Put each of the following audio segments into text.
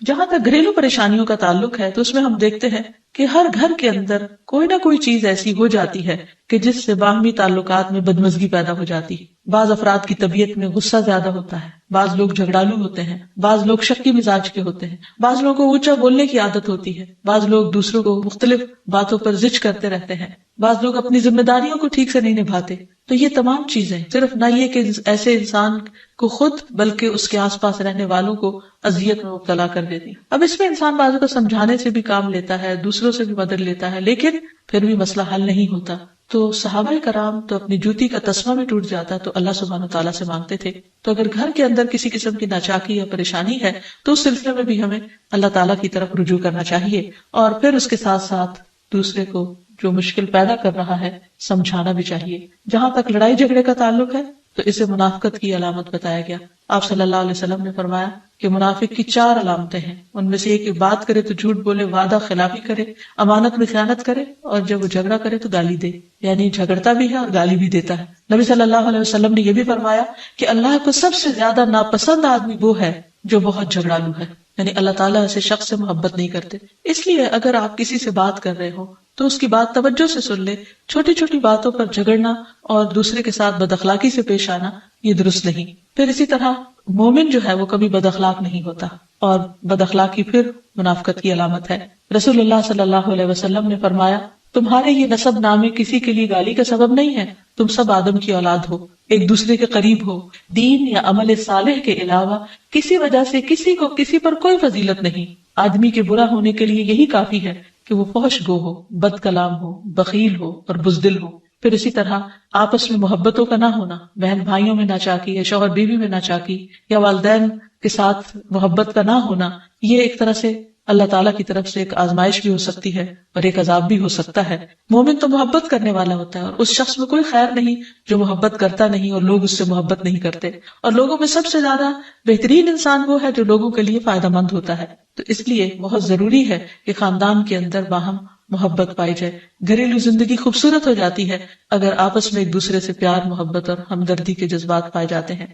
جہاں تک گھریلو پریشانیوں کا تعلق ہے تو اس میں ہم دیکھتے ہیں کہ ہر گھر کے اندر کوئی نہ کوئی چیز ایسی ہو جاتی ہے کہ جس سے باہمی تعلقات میں بدمزگی پیدا ہو جاتی ہے. بعض افراد کی طبیعت میں غصہ زیادہ ہوتا ہے، بعض لوگ جھگڑالو ہوتے ہیں، بعض لوگ شکی مزاج کے ہوتے ہیں، بعض لوگوں کو اونچا بولنے کی عادت ہوتی ہے، بعض لوگ دوسروں کو مختلف باتوں پر زج کرتے رہتے ہیں، بعض لوگ اپنی ذمہ داریوں کو ٹھیک سے نہیں نبھاتے. تو یہ تمام چیزیں صرف نہ یہ کہ ایسے انسان کو خود بلکہ اس کے آس پاس رہنے والوں کو اذیت میں مبتلا کر دیتی. اب اس میں انسان بعضوں کو سمجھانے سے بھی کام لیتا ہے، دوسروں سے بھی مدد لیتا ہے، لیکن پھر بھی مسئلہ حل نہیں ہوتا. تو صحابہ کرام تو اپنی جوتی کا تسمہ بھی ٹوٹ جاتا تو اللہ سبحانہ تعالیٰ سے مانگتے تھے. تو اگر گھر کے اندر کسی قسم کی ناچاکی یا پریشانی ہے تو اس سلسلے میں بھی ہمیں اللہ تعالیٰ کی طرف رجوع کرنا چاہیے، اور پھر اس کے ساتھ ساتھ دوسرے کو جو مشکل پیدا کر رہا ہے سمجھانا بھی چاہیے. جہاں تک لڑائی جھگڑے کا تعلق ہے تو اسے منافقت کی علامت بتایا گیا. آپ صلی اللہ علیہ وسلم نے فرمایا کہ منافق کی 4 علامتیں ہیں. ان میں سے ایک بات کرے تو جھوٹ بولے، وعدہ خلافی کرے، امانت میں خیانت کرے، اور جب وہ جھگڑا کرے تو گالی دے. یعنی جھگڑتا بھی ہے اور گالی بھی دیتا ہے. نبی صلی اللہ علیہ وسلم نے یہ بھی فرمایا کہ اللہ کو سب سے زیادہ ناپسند آدمی وہ ہے جو بہت جھگڑالو ہے. یعنی اللہ تعالیٰ ایسے شخص سے محبت نہیں کرتے. اس لیے اگر آپ کسی سے بات کر رہے ہو تو اس کی بات توجہ سے سن لے. چھوٹی چھوٹی باتوں پر جھگڑنا اور دوسرے کے ساتھ بد اخلاقی سے پیش آنا یہ درست نہیں. پھر اسی طرح مومن جو ہے وہ کبھی بد اخلاق نہیں ہوتا، اور بد اخلاقی پھر منافقت کی علامت ہے. رسول اللہ صلی اللہ علیہ وسلم نے فرمایا تمہارے یہ نسب نامے کسی کے لیے گالی کا سبب نہیں ہے. تم سب آدم کی اولاد ہو، ایک دوسرے کے قریب ہو. دین یا عمل صالح کے علاوہ کسی وجہ سے کسی کو کسی پر کوئی فضیلت نہیں. آدمی کے برا ہونے کے لیے یہی کافی ہے کہ وہ فحش گو ہو، بد کلام ہو، بخیل ہو اور بزدل ہو. پھر اسی طرح آپس میں محبتوں کا نہ ہونا، بہن بھائیوں میں ناچاکی یا شوہر بیوی میں ناچاکی یا والدین کے ساتھ محبت کا نہ ہونا، یہ ایک طرح سے اللہ تعالیٰ کی طرف سے ایک آزمائش بھی ہو سکتی ہے اور ایک عذاب بھی ہو سکتا ہے. مومن تو محبت کرنے والا ہوتا ہے، اور اس شخص میں کوئی خیر نہیں جو محبت کرتا نہیں اور لوگ اس سے محبت نہیں کرتے. اور لوگوں میں سب سے زیادہ بہترین انسان وہ ہے جو لوگوں کے لیے فائدہ مند ہوتا ہے. تو اس لیے بہت ضروری ہے کہ خاندان کے اندر باہم محبت پائی جائے. گھریلو زندگی خوبصورت ہو جاتی ہے اگر آپس میں ایک دوسرے سے پیار، محبت اور ہمدردی کے جذبات پائے جاتے ہیں.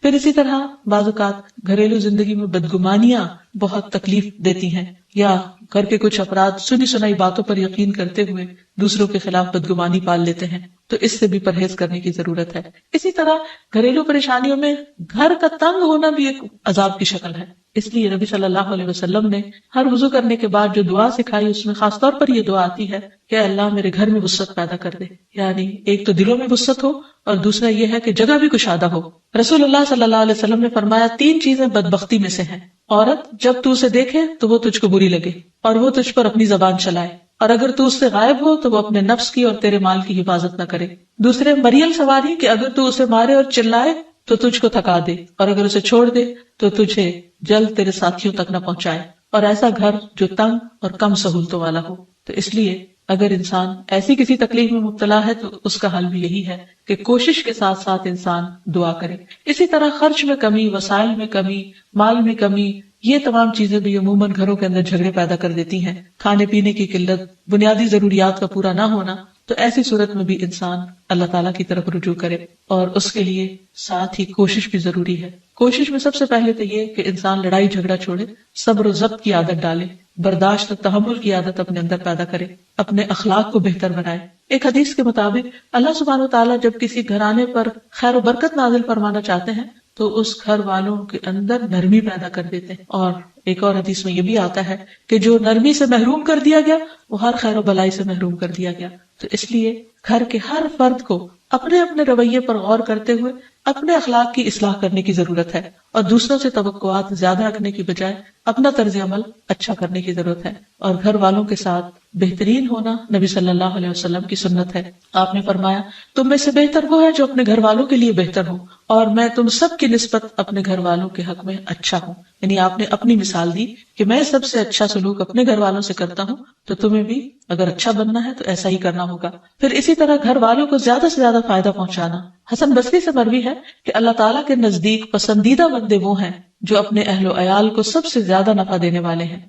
پھر اسی طرح بعض اوقات گھریلو زندگی میں بدگمانیاں بہت تکلیف دیتی ہیں، یا گھر کے کچھ افراد سنی سنائی باتوں پر یقین کرتے ہوئے دوسروں کے خلاف بدگمانی پال لیتے ہیں. تو اس سے بھی پرہیز کرنے کی ضرورت ہے. اسی طرح گھریلو پریشانیوں میں گھر کا تنگ ہونا بھی ایک عذاب کی شکل ہے. اس لیے نبی صلی اللہ علیہ وسلم نے ہر وضو کرنے کے بعد جو دعا سکھائی اس میں خاص طور پر یہ دعا آتی ہے کہ اللہ میرے گھر میں وسعت پیدا کر دے. یعنی ایک تو دلوں میں وسعت ہو اور دوسرا یہ ہے کہ جگہ بھی کشادہ ہو. رسول اللہ صلی اللہ علیہ وسلم نے فرمایا 3 چیزیں بدبختی میں سے ہیں. عورت جب تو اسے دیکھے تو وہ تجھ کو بری لگے اور وہ تجھ پر اپنی زبان چلائے، اور اگر تو اس سے غائب ہو تو وہ اپنے نفس کی اور تیرے مال کی حفاظت نہ کرے. دوسرے مریل سواری کہ اگر تو اسے مارے اور چلائے تو تجھ کو تھکا دے، اور اگر اسے چھوڑ دے تو تجھے جلد تیرے ساتھیوں تک نہ پہنچائے. اور ایسا گھر جو تنگ اور کم سہولتوں والا ہو. تو اس لیے اگر انسان ایسی کسی تکلیف میں مبتلا ہے تو اس کا حل بھی یہی ہے کہ کوشش کے ساتھ ساتھ انسان دعا کرے. اسی طرح خرچ میں کمی، وسائل میں کمی، مال میں کمی، یہ تمام چیزیں بھی عموماً گھروں کے اندر جھگڑے پیدا کر دیتی ہیں. کھانے پینے کی قلت، بنیادی ضروریات کا پورا نہ ہونا. تو ایسی صورت میں بھی انسان اللہ تعالیٰ کی طرف رجوع کرے، اور اس کے لیے ساتھ ہی کوشش بھی ضروری ہے. کوشش میں سب سے پہلے تو یہ کہ انسان لڑائی جھگڑا چھوڑے، صبر و ضبط کی عادت ڈالے، برداشت اور تحمل کی عادت اپنے اندر پیدا کرے، اپنے اخلاق کو بہتر بنائے. ایک حدیث کے مطابق اللہ سبحانہ وتعالیٰ جب کسی گھرانے پر خیر و برکت نازل فرمانا چاہتے ہیں تو اس گھر والوں کے اندر نرمی پیدا کر دیتے ہیں. اور ایک اور حدیث میں یہ بھی آتا ہے کہ جو نرمی سے محروم کر دیا گیا وہ ہر خیر و بلائی سے محروم کر دیا گیا. تو اس لیے گھر کے ہر فرد کو اپنے اپنے رویے پر غور کرتے ہوئے اپنے اخلاق کی اصلاح کرنے کی ضرورت ہے، اور دوسروں سے توقعات زیادہ رکھنے کی بجائے اپنا طرز عمل اچھا کرنے کی ضرورت ہے. اور گھر والوں کے ساتھ بہترین ہونا نبی صلی اللہ علیہ وسلم کی سنت ہے. آپ نے فرمایا تم میں سے بہتر وہ ہے جو اپنے گھر والوں کے لیے بہتر ہو، اور میں تم سب کی نسبت اپنے گھر والوں کے حق میں اچھا ہوں. یعنی آپ نے اپنی مثال دی کہ میں سب سے اچھا سلوک اپنے گھر والوں سے کرتا ہوں، تو تمہیں بھی اگر اچھا بننا ہے تو ایسا ہی کرنا ہوگا. پھر اسی طرح گھر والوں کو زیادہ سے زیادہ فائدہ پہنچانا. حسن بصری سے مروی ہے کہ اللہ تعالیٰ کے نزدیک پسندیدہ بندے وہ ہیں جو اپنے اہل و عیال کو سب سے زیادہ نفع دینے والے ہیں.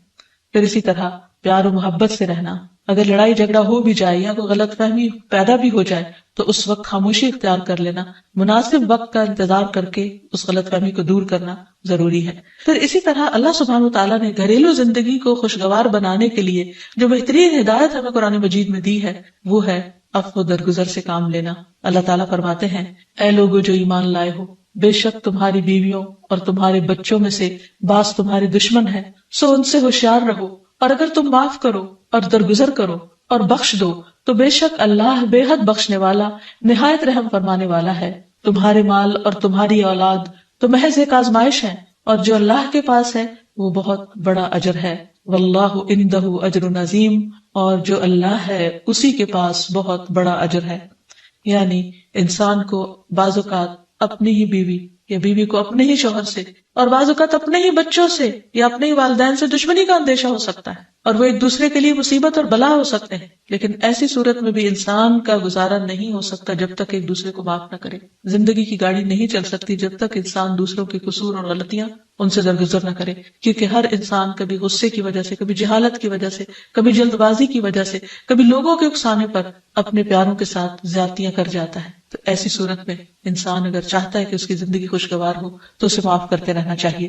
پھر اسی طرح پیار و محبت سے رہنا. اگر لڑائی جھگڑا ہو بھی جائے یا کوئی غلط فہمی پیدا بھی ہو جائے تو اس وقت خاموشی اختیار کر لینا، مناسب وقت کا انتظار کر کے اس غلط فہمی کو دور کرنا ضروری ہے. پھر اسی طرح اللہ سبحانہ وتعالیٰ نے گھریلو زندگی کو خوشگوار بنانے کے لیے جو بہترین ہدایت ہمیں قرآن مجید میں دی ہے وہ ہے عفو و درگزر سے کام لینا. اللہ تعالیٰ فرماتے ہیں، اے لوگو جو ایمان لائے ہو، بے شک تمہاری بیویوں اور تمہارے بچوں میں سے بعض تمہارے دشمن ہیں، سو ان سے ہوشیار رہو، اور اگر تم معاف کرو اور درگزر کرو اور بخش دو تو بے شک اللہ بے حد بخشنے والا نہایت رحم فرمانے والا ہے. تمہارے مال اور تمہاری اولاد تو محض ایک آزمائش ہے، اور جو اللہ کے پاس ہے وہ بہت بڑا اجر ہے. واللہ عندہ اجر عظیم، اور جو اللہ ہے اسی کے پاس بہت بڑا اجر ہے. یعنی انسان کو بعض اوقات اپنی ہی بیوی یا بیوی کو اپنے ہی شوہر سے اور بعض اوقات اپنے ہی بچوں سے یا اپنے ہی والدین سے دشمنی کا اندیشہ ہو سکتا ہے، اور وہ ایک دوسرے کے لیے مصیبت اور بلا ہو سکتے ہیں. لیکن ایسی صورت میں بھی انسان کا گزارا نہیں ہو سکتا جب تک ایک دوسرے کو معاف نہ کرے. زندگی کی گاڑی نہیں چل سکتی جب تک انسان دوسروں کے قصور اور غلطیاں ان سے درگزر نہ کرے، کیونکہ ہر انسان کبھی غصے کی وجہ سے، کبھی جہالت کی وجہ سے، کبھی جلد بازی کی وجہ سے، کبھی لوگوں کے اکسانے پر اپنے پیاروں کے ساتھ زیادتیاں کر جاتا ہے. تو ایسی صورت میں انسان اگر چاہتا ہے کہ اس کی زندگی خوشگوار ہو تو اسے معاف کرتے رہنا چاہیے.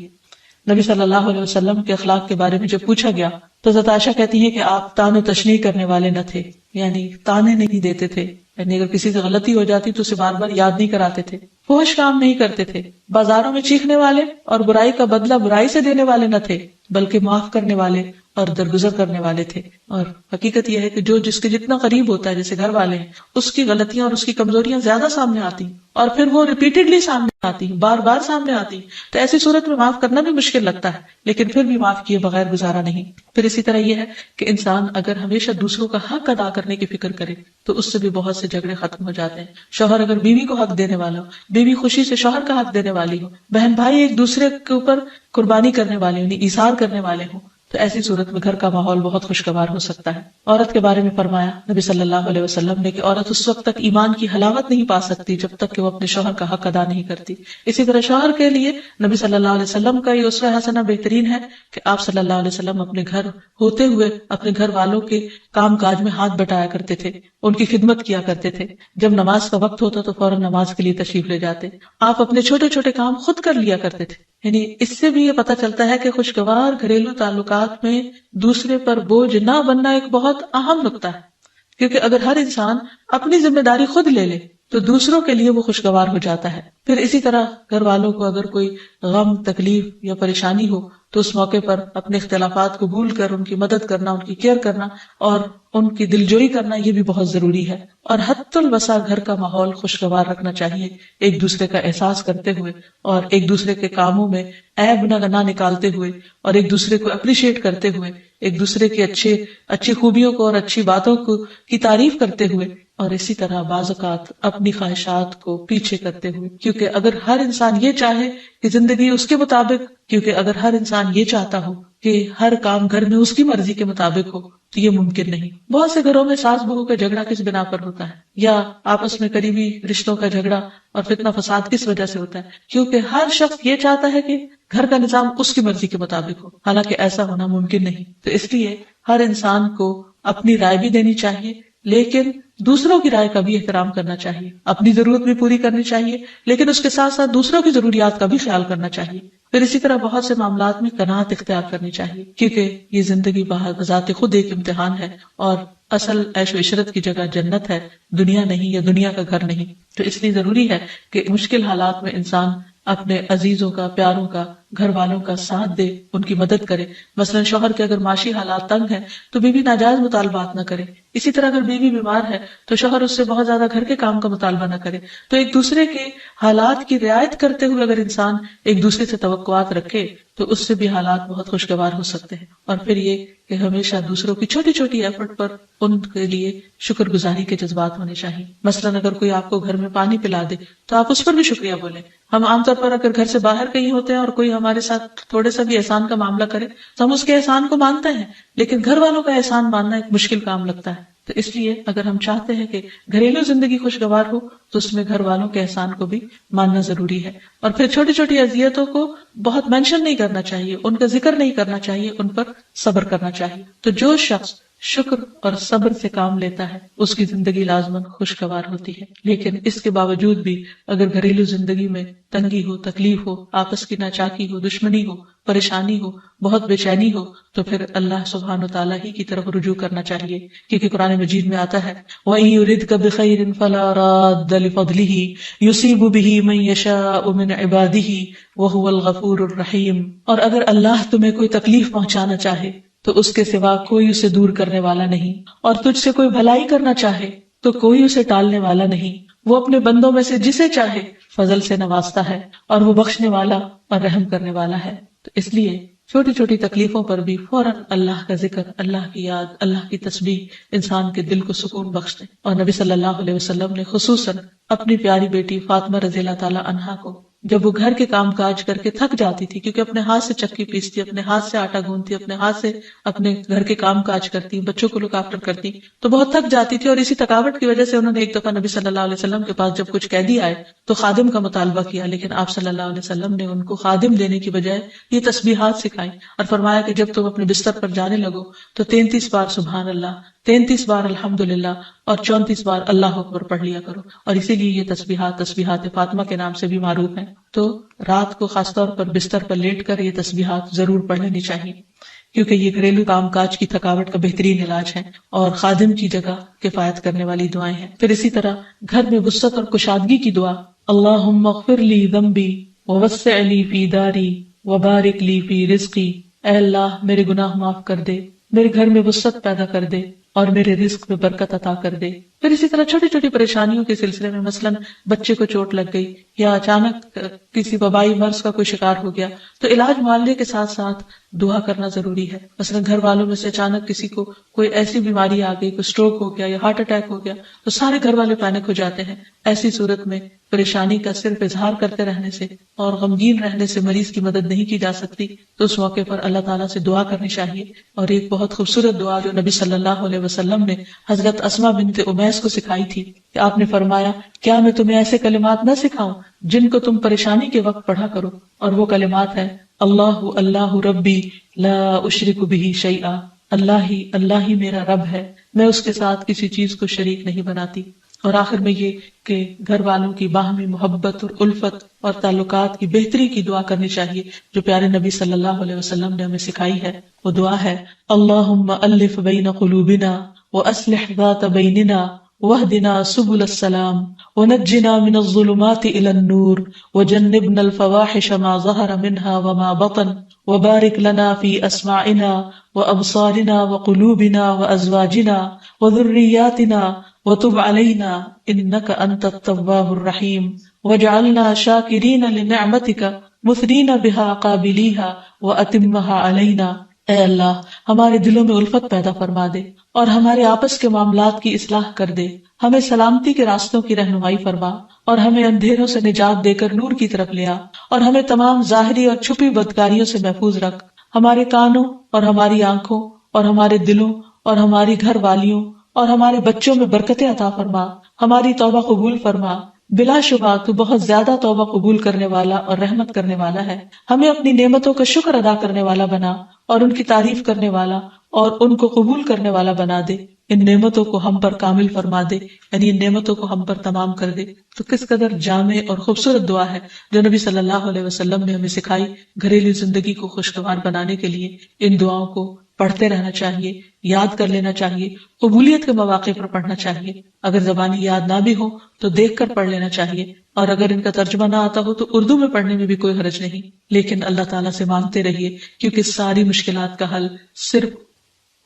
نبی صلی اللہ علیہ وسلم کے اخلاق کے بارے میں جب پوچھا گیا تو حضرت عائشہ کہتی ہیں کہ آپ طعن و تشنیع کرنے والے نہ تھے، یعنی طعنے نہیں دیتے تھے، یعنی اگر کسی سے غلطی ہو جاتی تو اسے بار بار یاد نہیں کراتے تھے، فحش کام نہیں کرتے تھے، بازاروں میں چیخنے والے اور برائی کا بدلہ برائی سے دینے والے نہ تھے، بلکہ معاف کرنے والے اور درگزر کرنے والے تھے. اور حقیقت یہ ہے کہ جو جس کے جتنا قریب ہوتا ہے، جیسے گھر والے ہیں، اس کی غلطیاں اور اس کی کمزوریاں زیادہ سامنے آتی ہیں، اور پھر وہ ریپیٹڈلی سامنے آتی ہیں، بار بار سامنے آتی ہیں. تو ایسی صورت میں معاف کرنا بھی مشکل لگتا ہے، لیکن پھر بھی معاف کیے بغیر گزارا نہیں. پھر اسی طرح یہ ہے کہ انسان اگر ہمیشہ دوسروں کا حق ادا کرنے کی فکر کرے تو اس سے بھی بہت سے جھگڑے ختم ہو جاتے ہیں. شوہر اگر بیوی کو حق دینے والا ہو، بیوی خوشی سے شوہر کا حق دینے والی ہو، بہن بھائی ایک دوسرے کے اوپر قربانی کرنے والے ہوں، یعنی ایثار کرنے والے ہوں، تو ایسی صورت میں گھر کا ماحول بہت خوشگوار ہو سکتا ہے. عورت کے بارے میں فرمایا نبی صلی اللہ علیہ وسلم نے کہ عورت اس وقت تک ایمان کی حلاوت نہیں پا سکتی جب تک کہ وہ اپنے شوہر کا حق ادا نہیں کرتی. اسی طرح شوہر کے لیے نبی صلی اللہ علیہ وسلم کا یہ اسوہ حسنہ بہترین ہے کہ آپ صلی اللہ علیہ وسلم اپنے گھر ہوتے ہوئے اپنے گھر والوں کے کام کاج میں ہاتھ بٹایا کرتے تھے، ان کی خدمت کیا کرتے تھے. جب نماز کا وقت ہوتا تو فوراً نماز کے لیے تشریف لے جاتے. آپ اپنے چھوٹے چھوٹے کام خود کر لیا کرتے تھے. یعنی اس سے بھی یہ پتہ چلتا ہے کہ خوشگوار گھریلو تعلقات میں دوسرے پر بوجھ نہ بننا ایک بہت اہم نقطہ ہے، کیونکہ اگر ہر انسان اپنی ذمہ داری خود لے لے تو دوسروں کے لیے وہ خوشگوار ہو جاتا ہے. پھر اسی طرح گھر والوں کو اگر کوئی غم، تکلیف یا پریشانی ہو تو اس موقع پر اپنے اختلافات کو بھول کر ان کی مدد کرنا، ان کی کیئر کرنا اور ان کی دلجوئی کرنا یہ بھی بہت ضروری ہے. اور حد الوسع گھر کا ماحول خوشگوار رکھنا چاہیے، ایک دوسرے کا احساس کرتے ہوئے اور ایک دوسرے کے کاموں میں عیب نہ نکالتے ہوئے اور ایک دوسرے کو اپریشیٹ کرتے ہوئے، ایک دوسرے کی اچھی خوبیوں کو اور اچھی باتوں کی تعریف کرتے ہوئے، اور اسی طرح بعض اوقات اپنی خواہشات کو پیچھے کرتے ہوئے. کیونکہ اگر ہر انسان یہ چاہے کہ زندگی اس کے مطابق، کیونکہ اگر ہر انسان یہ چاہتا ہو کہ ہر کام گھر میں اس کی مرضی کے مطابق ہو تو یہ ممکن نہیں. بہت سے گھروں میں ساس بہو کا جھگڑا کس بنا پر ہوتا ہے، یا آپس میں قریبی رشتوں کا جھگڑا اور فتنہ فساد کس وجہ سے ہوتا ہے؟ کیونکہ ہر شخص یہ چاہتا ہے کہ گھر کا نظام اس کی مرضی کے مطابق ہو، حالانکہ ایسا ہونا ممکن نہیں. تو اس لیے ہر انسان کو اپنی رائے بھی دینی چاہیے، لیکن دوسروں کی رائے کا بھی احترام کرنا چاہیے. اپنی ضرورت بھی پوری کرنی چاہیے، لیکن اس کے ساتھ ساتھ دوسروں کی ضروریات کا بھی خیال کرنا چاہیے. پھر اسی طرح بہت سے معاملات میں قناعت اختیار کرنی چاہیے، کیونکہ یہ زندگی بذات خود ایک امتحان ہے، اور اصل عیش و عشرت کی جگہ جنت ہے، دنیا نہیں، یا دنیا کا گھر نہیں. تو اس لیے ضروری ہے کہ مشکل حالات میں انسان اپنے عزیزوں کا، پیاروں کا، گھر والوں کا ساتھ دے، ان کی مدد کرے. مثلا شوہر کے اگر معاشی حالات تنگ ہیں تو بیوی ناجائز مطالبات نہ کرے. اسی طرح اگر بیوی بیمار ہے تو شوہر اس سے بہت زیادہ گھر کے کام کا مطالبہ نہ کرے. تو ایک دوسرے کے حالات کی رعایت کرتے ہوئے اگر انسان ایک دوسرے سے توقعات رکھے تو اس سے بھی حالات بہت خوشگوار ہو سکتے ہیں. اور پھر یہ کہ ہمیشہ دوسروں کی چھوٹی چھوٹی ایفرٹ پر ان کے لیے شکر گزاری کے جذبات ہونے چاہیے. مثلا اگر کوئی آپ کو گھر میں پانی پلا دے تو آپ اس پر بھی شکریہ بولیں. ہم عام طور پر اگر گھر سے باہر کہیں ہوتے ہیں اور کوئی ہمارے ساتھ تھوڑے سا بھی احسان کا معاملہ کرے تو ہم اس کے احسان کو مانتے ہیں، لیکن گھر والوں کا احسان ماننا ایک مشکل کام لگتا ہے. تو اس لیے اگر ہم چاہتے ہیں کہ گھریلو زندگی خوشگوار ہو تو اس میں گھر والوں کے احسان کو بھی ماننا ضروری ہے. اور پھر چھوٹی چھوٹی اذیتوں کو بہت مینشن نہیں کرنا چاہیے، ان کا ذکر نہیں کرنا چاہیے، ان پر صبر کرنا چاہیے. تو جو شخص شکر اور صبر سے کام لیتا ہے اس کی زندگی لازماً خوشگوار ہوتی ہے. لیکن اس کے باوجود بھی اگر گھریلو زندگی میں تنگی ہو، تکلیف ہو، آپس کی ناچاکی ہو، دشمنی ہو، پریشانی ہو، بہت بے چینی ہو، تو پھر اللہ سبحانہ وتعالیٰ ہی کی طرف رجوع کرنا چاہیے. کیونکہ قرآن مجید میں آتا ہے وَإِن يُرِدْكَ بِخَيْرٍ فَلَا رَادَّ لِفَضْلِهِ يُصِيبُ بِهِ مَن يَشَاءُ مِنْ عِبَادِهِ وَهُوَ الْغَفُورُ الرَّحِيمُ. اور اگر اللہ تمہیں کوئی تکلیف پہنچانا چاہے تو اس کے سوا کوئی اسے دور کرنے والا نہیں، اور تجھ سے کوئی بھلائی کرنا چاہے تو کوئی اسے ٹالنے والا نہیں. وہ اپنے بندوں میں سے جسے چاہے فضل سے نوازتا ہے اور وہ بخشنے والا اور رحم کرنے والا ہے. تو اس لیے چھوٹی چھوٹی تکلیفوں پر بھی فوراً اللہ کا ذکر، اللہ کی یاد، اللہ کی تسبیح انسان کے دل کو سکون بخشتے. اور نبی صلی اللہ علیہ وسلم نے خصوصاً اپنی پیاری بیٹی فاطمہ رضی اللہ تعالی عنہا کو جب وہ گھر کے کام کاج کر کے تھک جاتی تھی، کیونکہ اپنے ہاتھ سے چکی پیستی، اپنے ہاتھ سے آٹا گوندتی، اپنے ہاتھ سے اپنے گھر کے کام کاج کرتی، بچوں کو لک آفٹر کرتی، تو بہت تھک جاتی تھی. اور اسی تھکاوٹ کی وجہ سے انہوں نے ایک دفعہ نبی صلی اللہ علیہ وسلم کے پاس جب کچھ قیدی آئے تو خادم کا مطالبہ کیا، لیکن آپ صلی اللہ علیہ وسلم نے ان کو خادم دینے کی بجائے یہ تسبیحات سکھائی اور فرمایا کہ جب تم اپنے بستر پر جانے لگو تو 33 بار سبحان اللہ، 33 بار الحمدللہ اور 34 بار اللہ اکبر پڑھ لیا کرو. اور اسی لیے یہ تسبیحات فاطمہ کے نام سے بھی معروف ہیں. تو رات کو خاص طور پر بستر پر لیٹ کر یہ تسبیحات ضرور پڑھ لینی چاہیے، کیونکہ یہ گھریلو کام کاج کی تھکاوٹ کا بہترین علاج ہے اور خادم کی جگہ کفایت کرنے والی دعائیں ہیں. پھر اسی طرح گھر میں وسعت اور کشادگی کی دعا، اللہم اغفر لی ذنبی ووسع لی فی داری وبارک لی فی رزقی. اے اللہ میرے گناہ معاف کر دے، میرے گھر میں وسعت پیدا کر دے اور میرے رزق میں برکت عطا کر دے. پھر اسی طرح چھوٹی چھوٹی پریشانیوں کے سلسلے میں، مثلاً بچے کو چوٹ لگ گئی یا اچانک کسی وبائی مرض کا کوئی شکار ہو گیا، تو علاج معالجے کے ساتھ ساتھ دعا کرنا ضروری ہے. مثلاً گھر والوں میں سے اچانک کسی کو کوئی ایسی بیماری آ گئی، کوئی اسٹروک ہو گیا یا ہارٹ اٹیک ہو گیا، تو سارے گھر والے پینک ہو جاتے ہیں. ایسی صورت میں پریشانی کا صرف اظہار کرتے رہنے سے اور غمگین رہنے سے مریض کی مدد نہیں کی جا سکتی. تو اس موقع پر اللہ تعالیٰ سے دعا کرنی چاہیے. اور ایک بہت خوبصورت دعا جو نبی صلی اللہ علیہ وسلم نے حضرت اسماء بنت امیس کو سکھائی تھی کہ آپ نے فرمایا کیا میں تمہیں ایسے کلمات نہ سکھاؤں جن کو تم پریشانی کے وقت پڑھا کرو. اور وہ کلمات ہیں اللہ اللہ ربی لا اشرک بہ شیئا. اللہ ہی میرا رب ہے، میں اس کے ساتھ کسی چیز کو شریک نہیں بناتی. اور آخر میں یہ کہ گھر والوں کی باہمی محبت اور الفت اور تعلقات کی بہتری کی دعا کرنی چاہیے جو پیارے نبی صلی اللہ علیہ وسلم نے ہمیں سکھائی ہے. وہ دعا ہے اللہم الف بین قلوبنا واصلح ذات بیننا واہدنا سبل السلام ونجنا من الظلمات الى النور وجنبنا الفواحش ما ظہر منها وما بطن وبارک لنا فی اسماعنا وابصارنا وقلوبنا وازواجنا وذریاتنا وتب علینا انک انت التواب الرحیم واجعلنا شاکرین لنعمتک مثنین بها قابلیها واتمها علینا. اے اللہ ہمارے دلوں میں الفت پیدا فرما دے اور ہمارے آپس کے معاملات کی اصلاح کر دے، ہمیں سلامتی کے راستوں کی رہنمائی فرما اور ہمیں اندھیروں سے نجات دے کر نور کی طرف لے آ، اور ہمیں تمام ظاہری اور چھپی بدکاریوں سے محفوظ رکھ. ہمارے کانوں اور ہماری آنکھوں اور ہمارے دلوں اور ہماری گھر والیوں اور ہمارے بچوں میں برکتیں عطا فرما، ہماری توبہ قبول فرما. بلا شبہ تو بہت زیادہ توبہ قبول کرنے والا اور رحمت کرنے والا ہے. ہمیں اپنی نعمتوں کا شکر ادا کرنے والا بنا اور ان کی تعریف کرنے والا اور ان کو قبول کرنے والا بنا دے. ان نعمتوں کو ہم پر کامل فرما دے، یعنی ان نعمتوں کو ہم پر تمام کر دے. تو کس قدر جامع اور خوبصورت دعا ہے جو نبی صلی اللہ علیہ وسلم نے ہمیں سکھائی. گھریلو زندگی کو خوشگوار بنانے کے لیے ان دعاؤں کو پڑھتے رہنا چاہیے، یاد کر لینا چاہیے، قبولیت کے مواقع پر پڑھنا چاہیے. اگر زبانی یاد نہ بھی ہو تو دیکھ کر پڑھ لینا چاہیے، اور اگر ان کا ترجمہ نہ آتا ہو تو اردو میں پڑھنے میں بھی کوئی حرج نہیں. لیکن اللہ تعالیٰ سے مانگتے رہیے، کیونکہ ساری مشکلات کا حل صرف.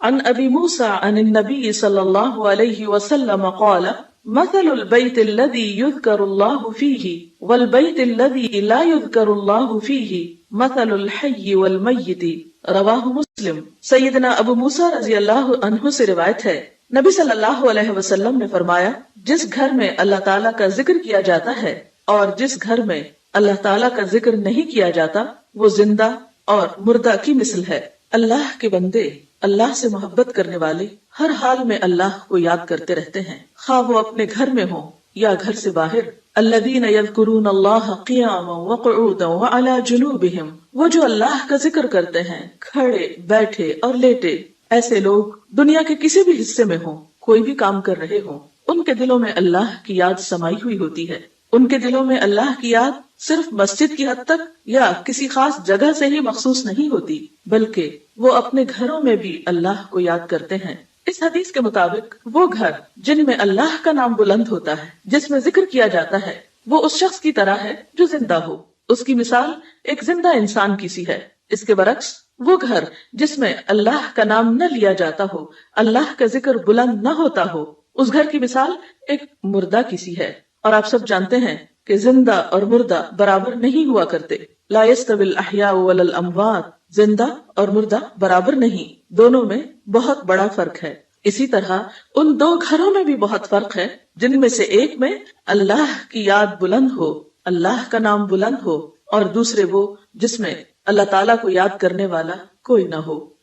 عن ابی موسیٰ عن النبی صلی اللہ علیہ وسلم قال مثل البيت الذي يذكر الله فيه والبيت الذي لا يذكر الله فيه مثل الحي والمیت. رواہ مسلم. سیدنا ابو موسیٰ رضی اللہ عنہ سے روایت ہے، نبی صلی اللہ علیہ وسلم نے فرمایا جس گھر میں اللہ تعالیٰ کا ذکر کیا جاتا ہے اور جس گھر میں اللہ تعالیٰ کا ذکر نہیں کیا جاتا وہ زندہ اور مردہ کی مثل ہے. اللہ کے بندے، اللہ سے محبت کرنے والے ہر حال میں اللہ کو یاد کرتے رہتے ہیں، خواہ وہ اپنے گھر میں ہوں یا گھر سے باہر۔ الذین یذکرون اللہ قیاما وقعودا وعلی جنوبہم، وہ جو اللہ کا ذکر کرتے ہیں کھڑے، بیٹھے اور لیٹے۔ ایسے لوگ دنیا کے کسی بھی حصے میں ہوں، کوئی بھی کام کر رہے ہوں، ان کے دلوں میں اللہ کی یاد سمائی ہوئی ہوتی ہے۔ ان کے دلوں میں اللہ کی یاد صرف مسجد کی حد تک یا کسی خاص جگہ سے ہی مخصوص نہیں ہوتی، بلکہ وہ اپنے گھروں میں بھی اللہ کو یاد کرتے ہیں۔ اس حدیث کے مطابق وہ گھر جن میں اللہ کا نام بلند ہوتا ہے، جس میں ذکر کیا جاتا ہے، وہ اس شخص کی طرح ہے جو زندہ ہو۔ اس کی مثال ایک زندہ انسان کی سی ہے۔ اس کے برعکس وہ گھر جس میں اللہ کا نام نہ لیا جاتا ہو، اللہ کا ذکر بلند نہ ہوتا ہو، اس گھر کی مثال ایک مردہ کی سی ہے۔ اور آپ سب جانتے ہیں کہ زندہ اور مردہ برابر نہیں ہوا کرتے۔ لا يستوي الاحیاء ولا الاموات، زندہ اور مردہ برابر نہیں، دونوں میں بہت بڑا فرق ہے۔ اسی طرح ان دو گھروں میں بھی بہت فرق ہے، جن میں سے ایک میں اللہ کی یاد بلند ہو، اللہ کا نام بلند ہو، اور دوسرے وہ جس میں اللہ تعالیٰ کو یاد کرنے والا کوئی نہ ہو۔